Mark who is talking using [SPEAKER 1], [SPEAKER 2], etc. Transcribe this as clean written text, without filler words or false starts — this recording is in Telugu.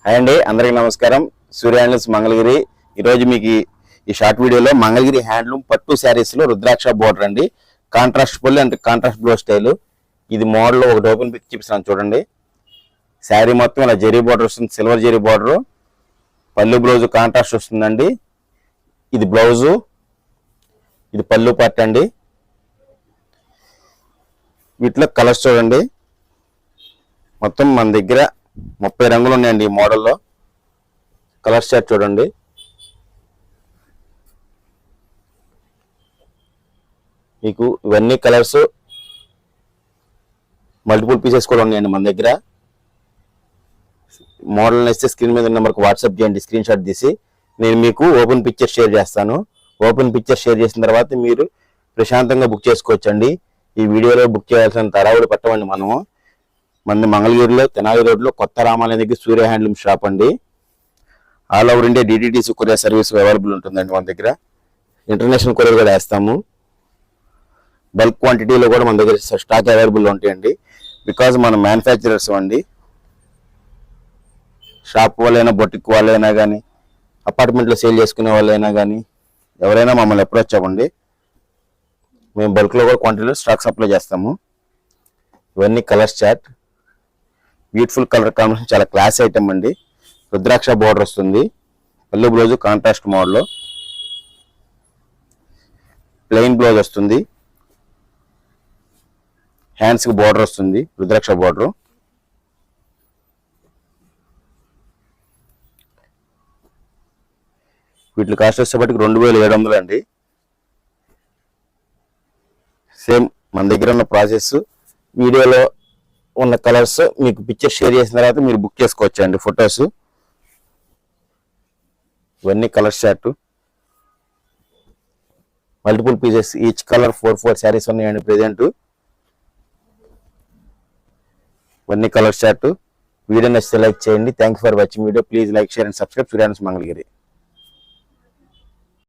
[SPEAKER 1] హాయ్ అండి, అందరికీ నమస్కారం. సూర్య హ్యాండ్లూమ్స్ మంగళగిరి. ఈరోజు మీకు ఈ షార్ట్ వీడియోలో మంగళగిరి హ్యాండ్లూమ్ పట్టు శారీస్లో రుద్రాక్ష బోర్డర్ అండి. కాంట్రాస్ట్ పళ్ళు అంటే కాంట్రాస్ట్ బ్లౌజ్ స్టైల్. ఇది మోడల్ ఒకటి ఓపెన్ పిక్ చూపిస్తాను చూడండి. శారీ మొత్తం ఇలా జెరీ బోర్డర్ వస్తుంది, సిల్వర్ జెరీ బోర్డర్. పళ్ళు బ్లౌజ్ కాంట్రాస్ట్ వస్తుందండి. ఇది బ్లౌజు, ఇది పళ్ళు పార్ట్ అండి. వీటిలో కలర్స్ చూడండి. మొత్తం మన దగ్గర 30 రంగులు ఉన్నాయండి ఈ మోడల్లో. కలర్ షార్ట్ చూడండి. మీకు ఇవన్నీ కలర్స్ మల్టిపుల్ పీసెస్ కూడా ఉన్నాయండి మన దగ్గర. మోడల్ నేస్తే స్క్రీన్ మీద నెంబర్కి వాట్సాప్ చేయండి, స్క్రీన్ షాట్ తీసి. నేను మీకు ఓపెన్ పిక్చర్ షేర్ చేస్తాను. ఓపెన్ పిక్చర్ షేర్ చేసిన తర్వాత మీరు ప్రశాంతంగా బుక్ చేసుకోవచ్చండి. ఈ వీడియోలో బుక్ చేయాల్సిన తరావులు పెట్టమండి. మనది మంగళగిరిలో తెనాలి రోడ్లో కొత్త రామాలయం దగ్గర సూర్య హ్యాండ్లూమ్ షాప్ అండి. All over India DTDC courier service available ఉంటుందండి మన దగ్గర. ఇంటర్నేషనల్ కొరియర్ కూడా వేస్తాము. బల్క్ క్వాంటిటీలో కూడా మన దగ్గర స్టాక్ అవైలబుల్ ఉంటాయండి. బికాజ్ మన మ్యానుఫ్యాక్చరర్స్ అండి. షాప్ వాళ్ళైనా, బొటిక్ వాళ్ళైనా కానీ, అపార్ట్మెంట్లో సేల్ చేసుకునే వాళ్ళైనా కానీ ఎవరైనా మమ్మల్ని అప్రోచ్ అవ్వండి. మేము బల్క్లో కూడా క్వాంటిటీలో స్టాక్ సప్లై చేస్తాము. ఇవన్నీ colour chart. Beautiful colour combination, చాలా క్లాస్ ఐటమ్ అండి. రుద్రాక్ష బోర్డర్ వస్తుంది. పళ్ళు బ్లౌజ్ కాంట్రాస్ట్ మోడల్లో. ప్లెయిన్ బ్లౌజ్ వస్తుంది. హ్యాండ్స్కి బోర్డర్ వస్తుంది, రుద్రాక్ష బోర్డర్. వీటి కాస్ట్ వచ్చేప్పటికి 2700 అండి. సేమ్ మన దగ్గర ఉన్న ప్రాసెస్ వీడియోలో ఉన్న కలర్స్ మీకు పిక్చర్ షేర్ చేసిన తర్వాత మీరు బుక్ చేసుకోవచ్చు అండి. ఫొటోస్ ఇవన్నీ colour short. Multiple pieces, each colour 4 saris ఉన్నాయండి ప్రెజెంట్. ఇవన్నీ కలర్ షార్ట్. వీడియో నచ్చితే లైక్ చేయండి. Thank you for watching video. Please like, share and subscribe Surya handlooms Mangalagiri.